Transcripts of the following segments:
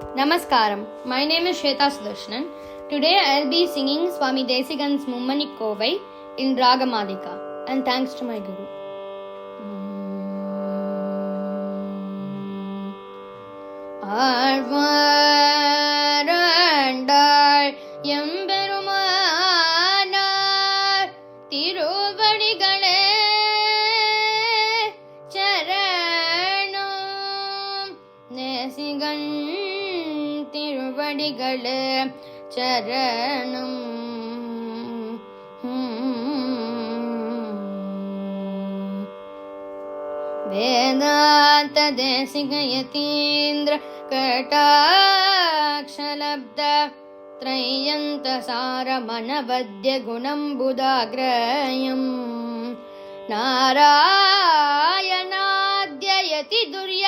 Namaskaram. My name is Shweta Sudarshanan. Today I will be singing Swami Desikan's Mummani Kovai in Ragamadika, and thanks to my Guru. ஆழ்வாராண்டாள் எம்பெருமானார் திருவடிகளே சரணம். நேசிகன் திருவடிகளே சரணம். வேதாந்த தேசிக யதீந்திர கட்டாக்ஷலப்த த்ரையந்த சாரமனவத்ய குணம்புதாக்ரயம் நாராயணாத்யயதி துர்ய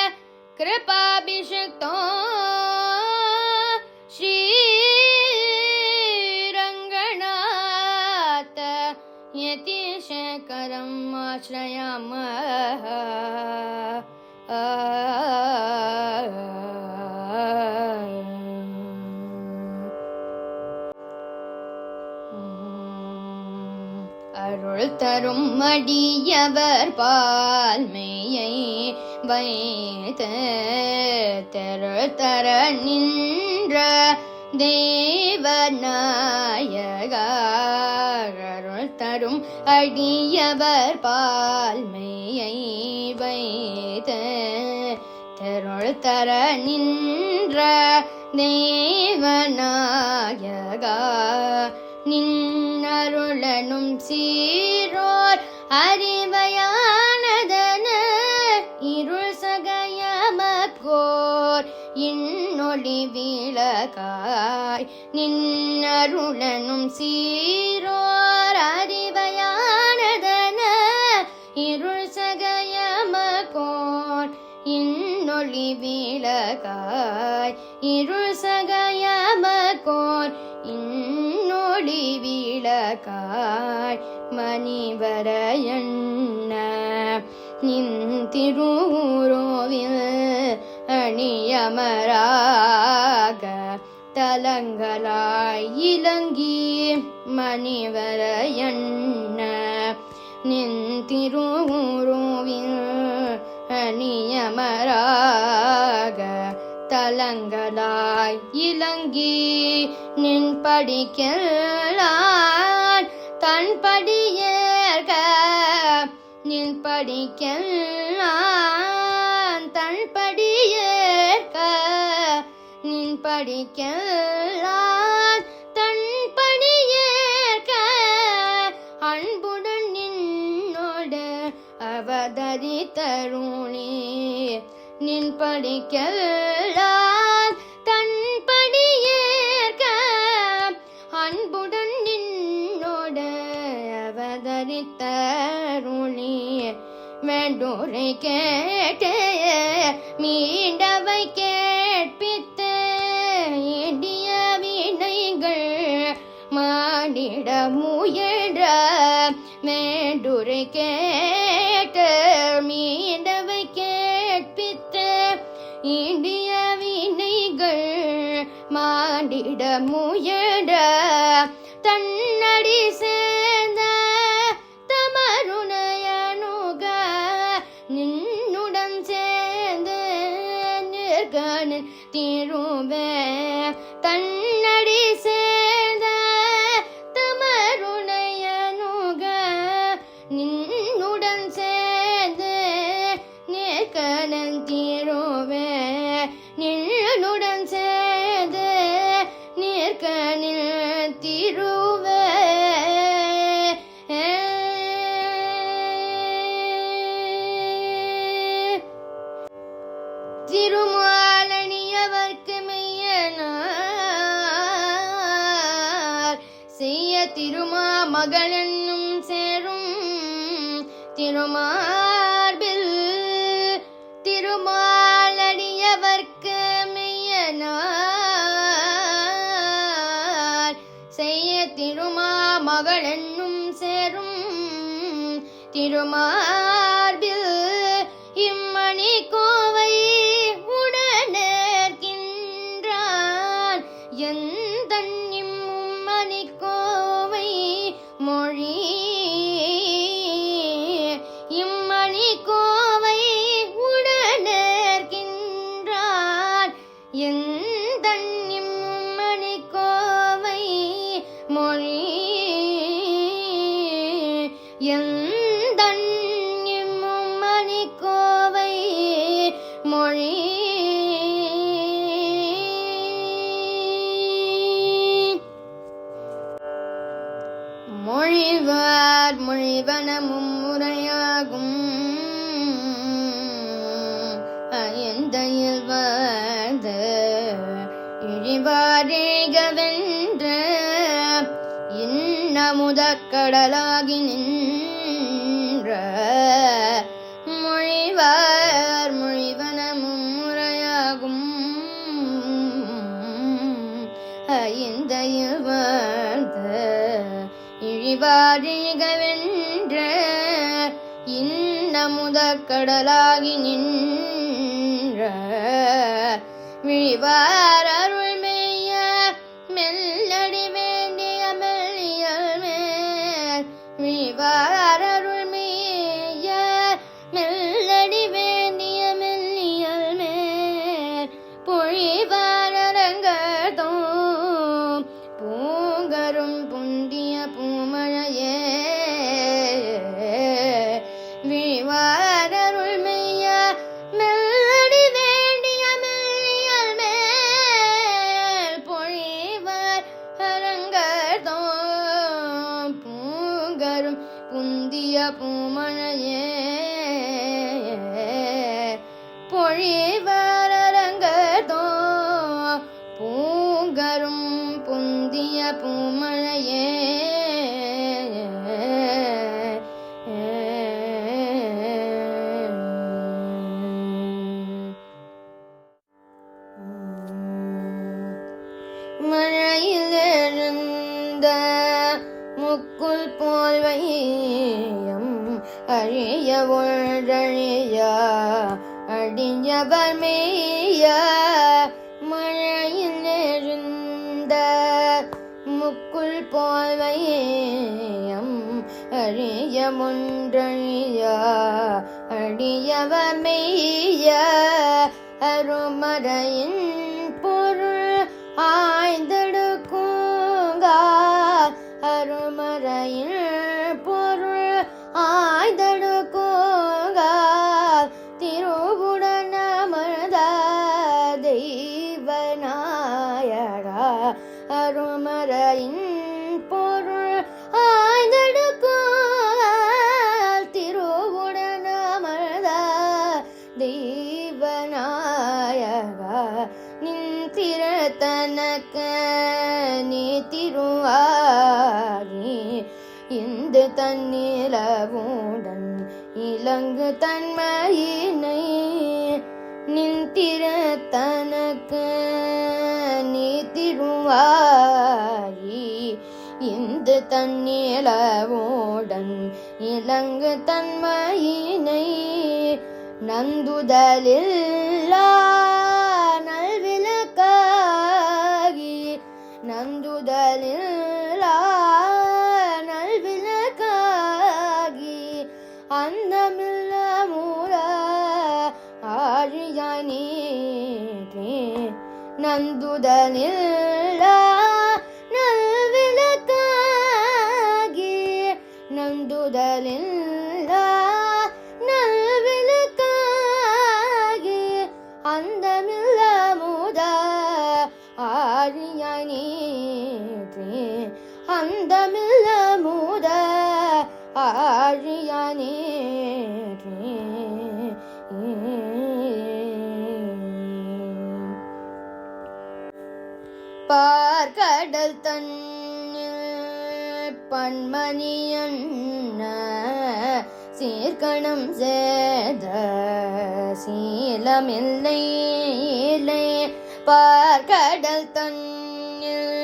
கிருபாபிஷக்தோ ஸ்ரீரங்கநாத யதீஷேகரம் ஆச்ரயாமஹ. அருள் தரும் மடியவர் பால்மையை வைத்து தெருள் தர நின்ற தேவநாயகா. அருள் தரும் அடியவர் பால்மையை வைத்து தெருள் தர நின்ற தேவநாயகா. நின்னருளனும் சீரோர் அறிவையானதன இருள் சகயமக்கோர் இன்னொளி விளக்காய். நின்னருளனும் சீரோர் அறிவையானதன இருள் சகயமக்கோர் இன்னொளி விளக்காய். இருள் சகயமக்கோர் இன்னொளி விளக்காய். மணிவரையண்ண நின் திருவுரோவில் அணியமராக தலங்களாய் இலங்கி. மணிவரையண்ண நின் திருவுரோவில் அணியமராக தலங்களாய் இலங்கி. நின் படிக்கலான் தன் படியேற்க. நின் படிக்கலான் தன் படியேற்க. நின் படிக்கலான் தன் படியேற்க. அன்புடன் நின்னோடு அவதரித்தருளே. நின் படிக்கலான் தன் படியேற்க. அன்புடன் நின்னோடு அவதரித்தருளே. வேண்டுரை கேட்டே மீண்டவை கேட்பித்த எடிய வினைகள் மானிட முயன்ற. வேண்டுரை கேட்ட மீண்டவை கேட்பித்த இடிய வினைகள் மானிட முயன்ற. தன்னடி சேர்ந்த தமருணையனுக நின்னுடன் சேர்ந்து நிற்கனின் திருவே. தன்னடி சேர்ந்த தமருணையனுக நின்னுடன் சேர்ந்து நிற்கனின் திருவே. நின்னுடன் சேர்ந்து நிற்கனின் திருவே. திருமாலணியவர்க்கு மெய்யனார் செய்ய திருமா மகளென்னும் சேரும் திருமார்பில். திருமாலணியவர்க்கு மெய்யனார் செய்ய திருமா மகளென்னும் சேரும் திருமார்பில். இம்மணி கோவை உடனேற்கின்ற எந்தன்னிம் மணிக்கோவை மொழி எந்தன்னிம் மணிக்கோவை மொழி மொழிவார் மொழிவன மும்முறையாகும் அயந்தையில் வாழ்ந்த இழிவாரேகவென்ற இன்னமுதக் கடலாகி நின்ற மொழிவார் மொழிவன மும்முறையாகும் அயந்தையில் வாழ்ந்த இழிவாரிகவென்ற இன்னமுதக் கடலாகி நின்ற விழிவார் அருள் மேய மெல்லடி வேண்டிய மெல்லியல் மேல் விழிவார் அருள் மேய மெல்லடி வேண்டிய மெல்லியல் மேல் பொழிவார் அரங்கதோ பூங்கரும் புந்திய பூமழையே விழிவார் அருள் மெய்ய மெல்லடி வேண்டிய மெல்லியல் மேல் பொழிவார் அரங்கதோ பூங்கரும் புந்திய பூமழையே பொழிவார் அரங்கதோ பூங்கரும் புந்திய பூமழையே மழையில் எழுந்த முக்குள் போல் வையம் அழிய ஒன்றழிய அடியவர் மேய மழையில் எழுந்த முக்குள் போல் வையம் அழிய ஒன்றழிய அடியவர் மேய அருமறையின் பொருள் ஆய்ந்தெடுக்குங்கா அருமறையின் பொருள் ஆய்ந்தெடுக்குங்கா திருவுடன் அமர்ந்த தெய்வநாயகா அருமறையின் பொருள் ஆய்ந்தெடுக்குங்கா திருவுடன் அமர்ந்த தெய்வநாயகா நின்திரத்தனக்க நீ திருவாகி இந்து தன்னிலவுடன் இலங்கு தன்மையினை நின்திரத்தனக்க நீ திருவாகி இந்து தன்னிலவுடன் இலங்கு தன்மையினை நந்துதலில்லா நல்விளக்காகி நந்துதலில்லா நல்விளக்காகி அந்தமில்ல மூல ஆழியாய் நீற்றே நந்துதலில்லா நல்விளக்காகி நந்துதலில்லா நல்விளக்காகி அந்தமில்ல மூத ஆழியாய் நீற்றே அந்தமில்ல மூத ஆழியாய் நீற்றே பார்க்கடல் தன்னில் பன்மணியன்ன சீர்கணம் சேத சீலமில்லை இல்லை பார்க்கடல் தன்னில்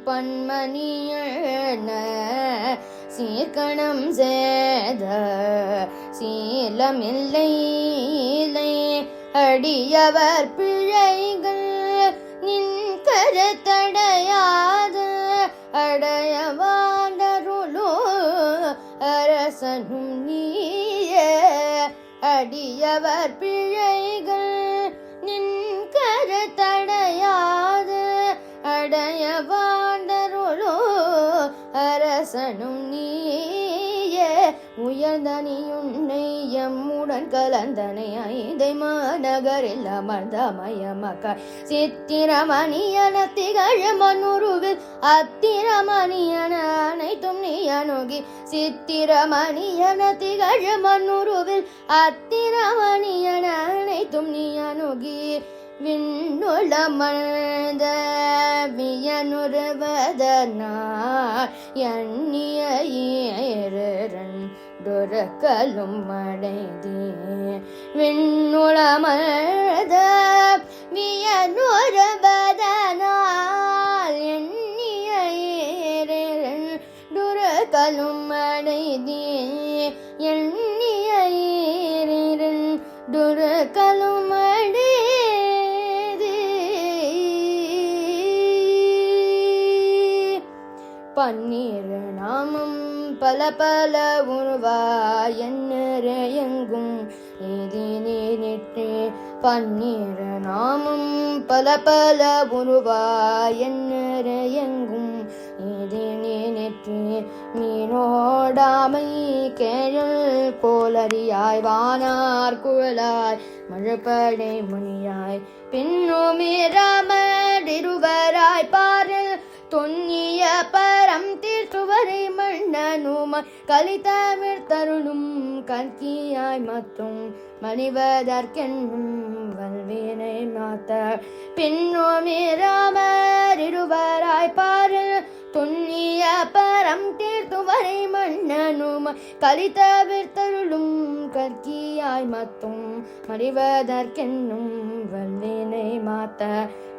பன்மணியன்ன சீர்கணம் சேத சீலமில்லை இல்லை அடியவர் பிழைகள் நின் கருத்தடையாது அடையவாண்டருளோ அரசனும் நீயே அடியவர் பிழைகள் நின் கருத்த மலர்ந்தனியுன்னை எம்முடன் கலந்தனை ஐந்தை மாநகரில் அமர்ந்த மயமக்காய் சித்திரமணியன திகழ் மண்ணுருவில் அத்திரமணியன அனைத்தும் நீ அணுகி சித்திரமணியன திகழ் மண்ணுருவில் அத்திரமணியன அனைத்தும் நீ அணுகி விண்ணுளமழ்ந்த வியனுருவதனால் எண்ணிய ஏரண்டொருக்கலும் அடைந்தே விண்ணுளமழ்ந்த வியனுருவதனால் எண்ணிய ஏரண்டொருக்கலும் அடைந்தே எண்ணிய ஏரண்டொருக்கலும் அடைந்தே பன்னீர் நாமம் பல பல உருவாய் எங்கும் ஏதினிட்டு பன்னீர் நாமம் பல பல உருவாய் எங்கும் ஏதினிட்டு மீனோடாமை கேழல் கோலரியாய் வானார் குழலாய் மழப்படை முனியாய் பின்னுமிராமடிருவராய் பாரில் தொன்னிய பரம் தீர்த்துவரை மன்னனுமாய் கலித்தமிழ் தருளும் கற்கியாய் மற்றும் மணிவதற்கென்னும் வல்வினை மாத்த பின்னோமிராமர் இருவராய் பாரு தொன்னிய பரம் தீர்த்துவரை மன்னனுமாய் கலித்தமிழ் தருளும் கற்கியாய் மற்றும் மணிவதற்கென்னும் வல்வினை மாத்த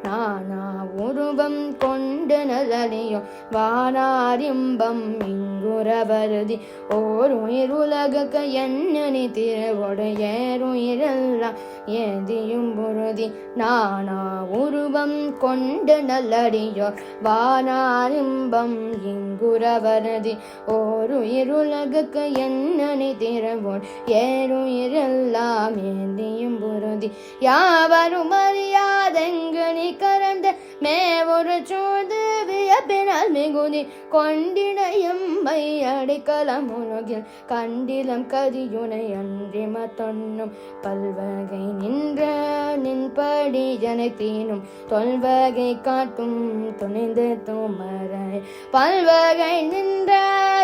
நானா உருவம் கொண்டு நலனையோ வானாரிம்பம் இங்குறவருதி ஓர் உயிருலகுக்கு என்னனி திருவோடு ஏறுயிரெல்லாம் ஏதியும் பொருதி நானா உருவம் கொண்டு நல்லடியோ வானாரிம்பம் இங்குறவருதி ஓர் உயிருலகுக்கு என்னனி திருவோடு ஏறுயிரெல்லாம் ஏதியும் பொருதி யாவரும் அறியாதெங்கனி கரந்த மேவொரு சூழ்ந்து வியப்பினால் மிகுதி கொண்டினையம்மை அடிக்கலம் உலகில் கண்டிலம் கதியுனை அன்றி மத்தொன்னும் பல்வகை நின்ற நின்படி ஜனத்தீனும் தொல்வகை காட்டும் துணிந்து தூமராய் பல்வகை நின்ற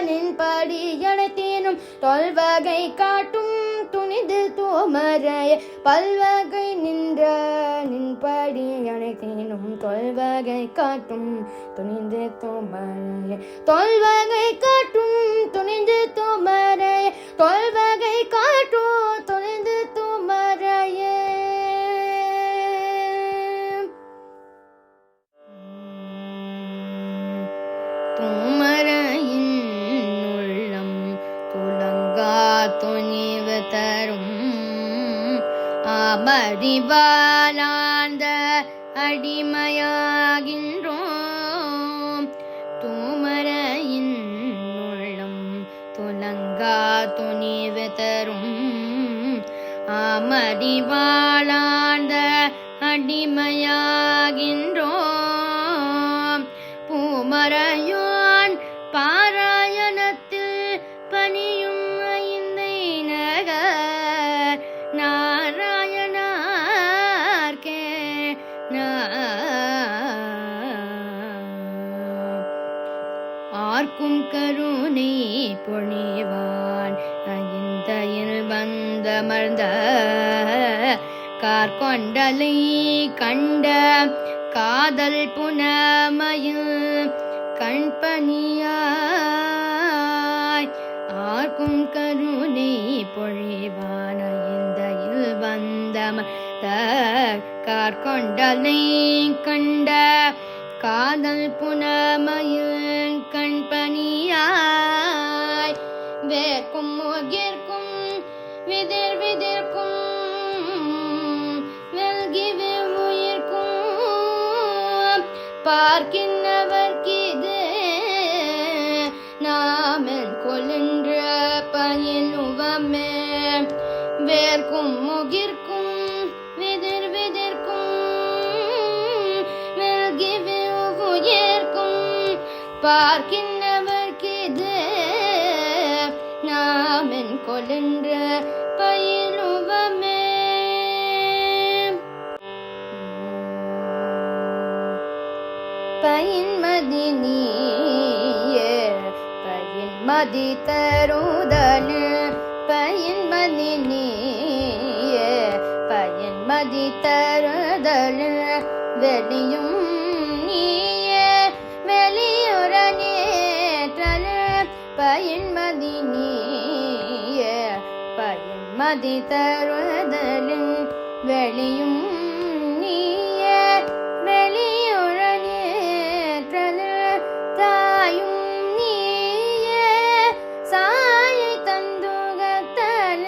நின்படி ஜனத்தீனும் தொல்வகை காட்டும் துணிந்து தூமராய் பல்வகை நின்ற நின்படி அனைத்தேனும் தொல்வகை காட்டும் துணிந்து தோமரைய தொல்வகை காட்டும் துணிந்து தோமரைய தொல்வகை காட்டும் துணிந்து தோமரைய தோமரையின் உள்ளம் துலங்கா துணிவு தரும் அமரிவாலாந்த அடிமையாகின்றோம் தூமரையின் உள்ளம் துலங்கா துணிவு தரும் அமரிவாலாந்த அடிமையாகின்றோம் பூமரையோன் பாராயணத்தில் பணியும் ஐந்தை நகர் நாராயணார்க்கே ஆர்க்கும் கருணை பொழிவான் ஐந்தையில் வந்தமர்ந்த கார்கொண்டலை கண்ட காதல் புனமையில் கண்பனியாய் ஆர்க்கும் கருணை பொழிவான் ஐந்தையில் வந்தமர்ந்த கார்கொண்டலை கண்ட காதல் புனமையில் கண்பனியாய் வேர்க்கும் முகிர்க்கும் விதிர் விதிர்க்கும் வெல்கி உயிர்க்கும் பார்க்கின்றவர்க்கிது நாமென் கொல்கின்ற பயனுவமே வேர்க்கும் முகிர்க்கும் விதிர் விதிர்க்கும் வெல்கி உயிர்க்கும் பார்க்கின்றவர்க்கிது நாமென் கொலென்ற பயிலுவமே. பயின்மதி நீயே பயின்மதி தருதல் பயின்மதி நீயே பயின்மதி தருதல் வெளியும் நீயே வெளியுற நேற்றல் பயின்மதி நீயே பயின்மதி தருதல் வெளியும் நீயே வெளியுற நேற்றல் தாயும் நீயே சாயை தந்துகத்தல்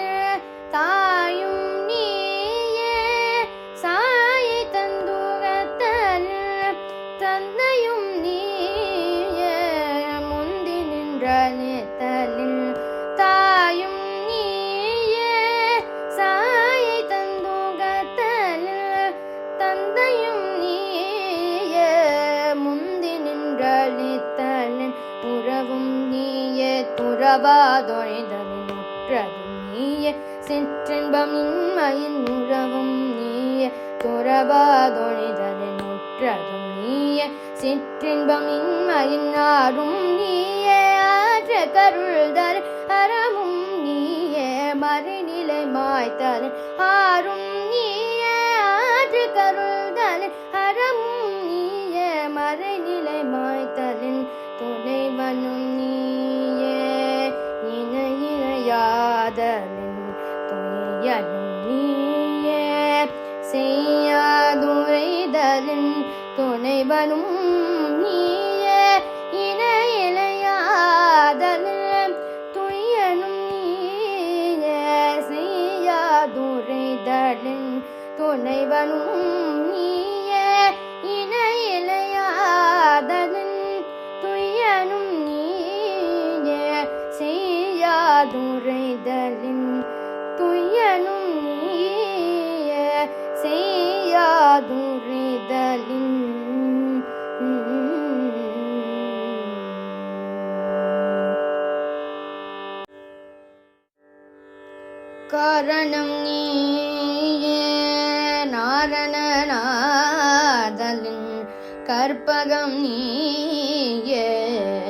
தாயும் நீயே சாயை தந்துகத்தல் தந்தையும் நீயே முந்தி நின்ற நேத்தலில் தாயும் நீயே சாயை தந்துகத்தல் தந்தையும் நீயே முந்தி நின்ற நேத்தலில் உறவும் நீயே துறவாதொழிதலின் உற்றதும் நீயே சிற்றின்பம் இன்மையின் உறவும் நீயே துறவாதொழிதலின் உற்றதும் நீயே சிற்றின்பம் இன்மையின் ஆறும் நீயே ஆற்ற கருள்தல் அறமும் நீயே மறுநிலை மாய்த்தல் ஆறும் நீயே ஆற்ற கருள்தல் அறமும் நீயே மறுநிலை மாய்த்தலின் துணைவனும் நீயே இணையாதலின் துணையனும் நீயே செய்யாதுரைதலின் துணைவனும் நீயே இணையாதலின் துயனும் நீயே செய்யாதுரைதலின் துணைவனும் நீயே இணையாதலின் துயனும் நீயே செய்யாதுரைதலின் துயனும் நீயே செய்யாதுரைதலின் காரணம் நீயே நாரணநாதலின் கற்பகம் நீயே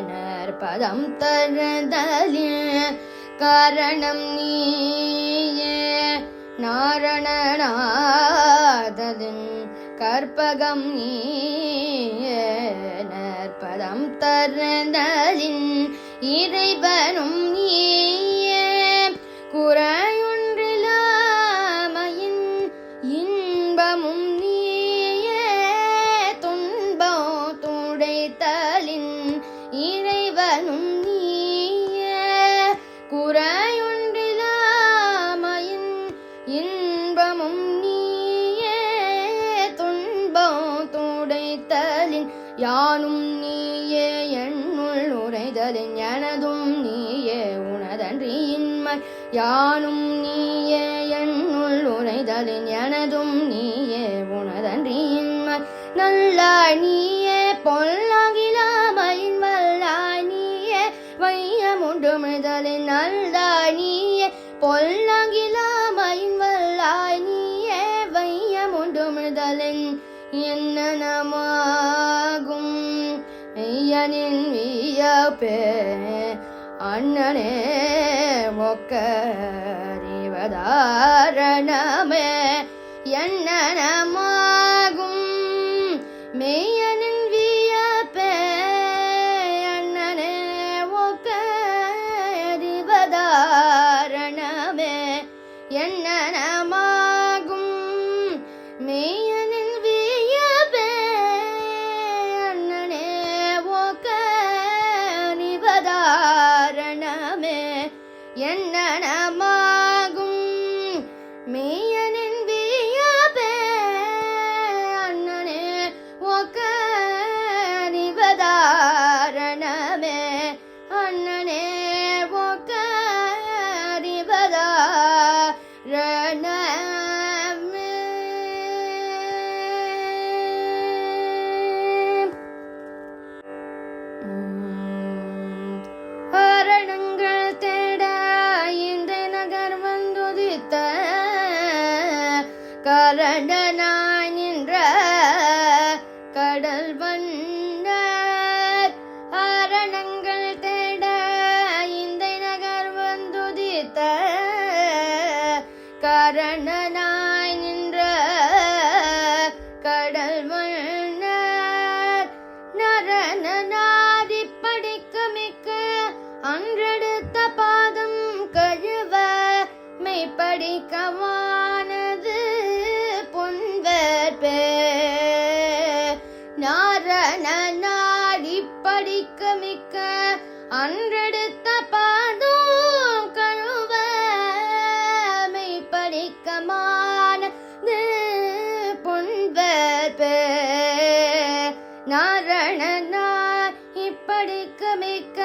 நற்பதம் தருதலின் காரணம் நீயே நாரணநாதலின் கற்பகம் நீயே நற்பதம் தருதலின் இறைவனும் நீயே குறையொன்றிலாமையின் இன்பமும் நீயே துன்பம் துடைத்தலின் இறைவனும் நீயே குறையொன்றிலாமையின் இன்பமும் நீயே துன்பம் துடைத்தலின் யானும் நீயே என்னுள் உரைதலின் எனதும் நீயே உனதன்றியின்மை யானும் நீயே என்னுள் உரைதலின் எனதும் நீயே உனதன்றியின்மை நல்லாய் நீயே பொல்லாகிலாமையின் வல்லாய் நீயே வையமுண்டுமிதலின் நல்லாய் நீயே பொல்லாகிலாமையின் வல்லாய் நீயே வையமுண்டுமிதலின் என்னனமாகும் ஐயனின் வியப்பே அண்ணனே ஒக்கறிவதாரணமே என்னனமாகும் மெய்யனின் வியப்பே அண்ணனே ஒக்கறிவதாரணமே என்னனமாகும் மெய்யனின் வியப்பே அண்ணனே ஒக்கறிவதாரணமே என்னனமாகும் மெய்யனின் வியப்பே நாரணனாய் இப்படிக்க மிக்க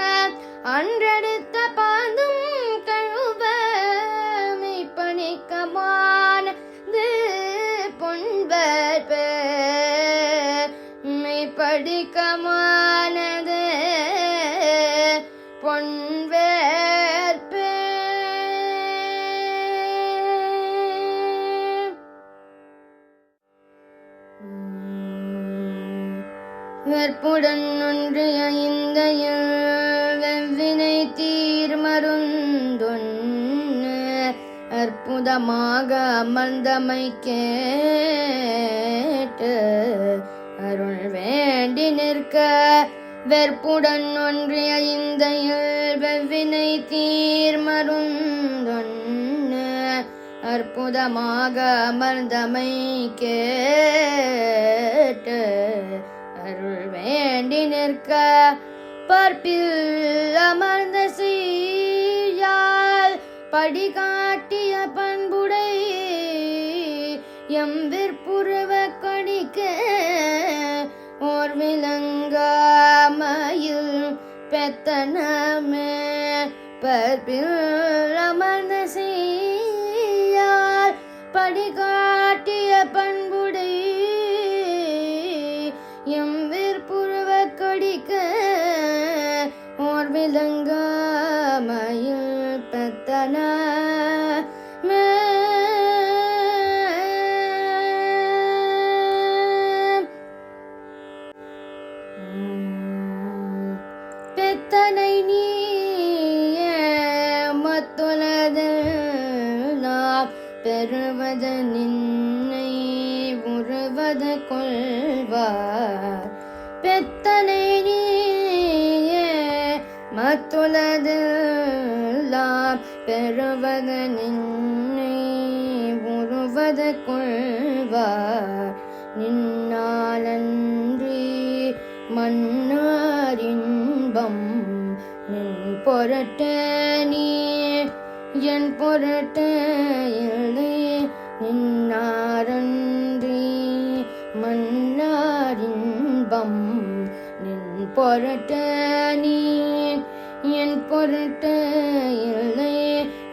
அன்றெடுத்த பாதும் கழுவ மெய்ப்பணிக்கமானது பொன்பற்ப மெய்ப்படிக்கமானது பொன்வேற்ப வெற்புடன் ஒன்றிய இந்த வெவ்வினை தீர்மருந்தொன்னு அற்புதமாக அமர்ந்தமை கேட்டு அருள் வேண்டி நிற்க வெற்புடன் ஒன்றிய இந்த வெவ்வினை தீர்மருந்தொன்னு அற்புதமாக அமர்ந்தமை கேட்டு அருள் வேண்டி நிற்க பற்பில் அமர்ந்த செய்யால் படிகாட்டிய பண்புடை எம் விற்புருவ கொடிக்க ஓர் விலங்காமையில் பெத்தனமே பற்பில் அமர்ந்த செய்யால் படிகாட்டிய பண்புடை எம் விற்புருவ கொடிக்க ஓர் விலங்காமையில் பெத்தன பெத்தனை நீய மத்துலது நாம் பெறுவது நின்னை உருவது கொள்வார் பெத்தனை நீய மத்துலது நாம் பெறுவது நின்னை உருவது கொள்வார் நின்னாலன்றி மன்னாரின்பம் நின் பொருட்டு நீ என் பொருட்டு இல்லை நின்னாரன்றி மன்னாரின்பம் நின் பொருட்டு நீ என் பொருட்டு இல்லை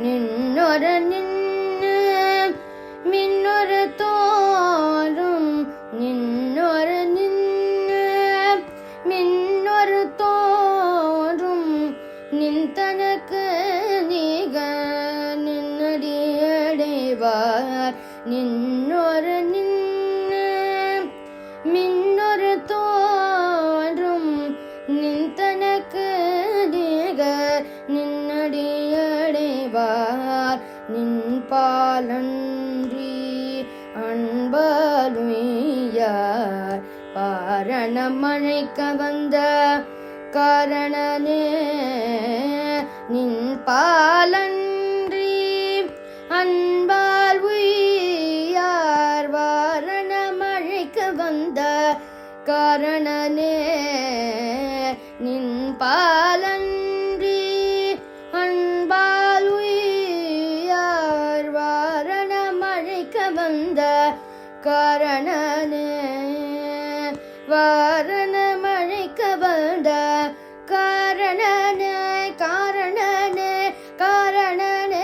நின்னொரு நின்று மின்னொரு தோறும் நின்னொரு நின்று மின்னொரு தோறும் நின் தனக்கு நீக நின்னடியடைவார் நின்னொரு நின்று மின்னொரு தோறும் நின் தனக்கு நீக நின்னடியடைவார் நின் பாலன்றி அன்பாலுயார் பாரணம் அழைக்க வந்த காரணனே நின் பாலன்றி அன்பால் உய்யார் வாரணம் அழைக்க வந்த காரணனே நின் பாலன்றி அன்பால் உய்யார் வாரணம் அழைக்க வந்த காரணனே வாரணம் அழைக்க வந்த காரணனே காரணனே காரணனே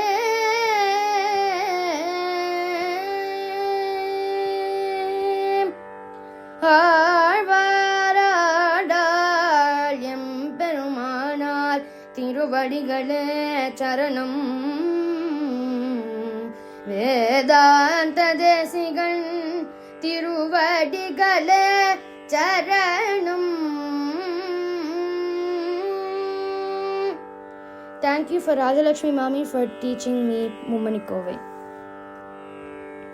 ஆழ்வாராடாள் எம்பெருமானார் திருவடிகளே சரணம் வேதாந்த தேசிகன் திருவடிகளே சரணம். Thank you for Rajalakshmi Mami for teaching me Mummanikkovai.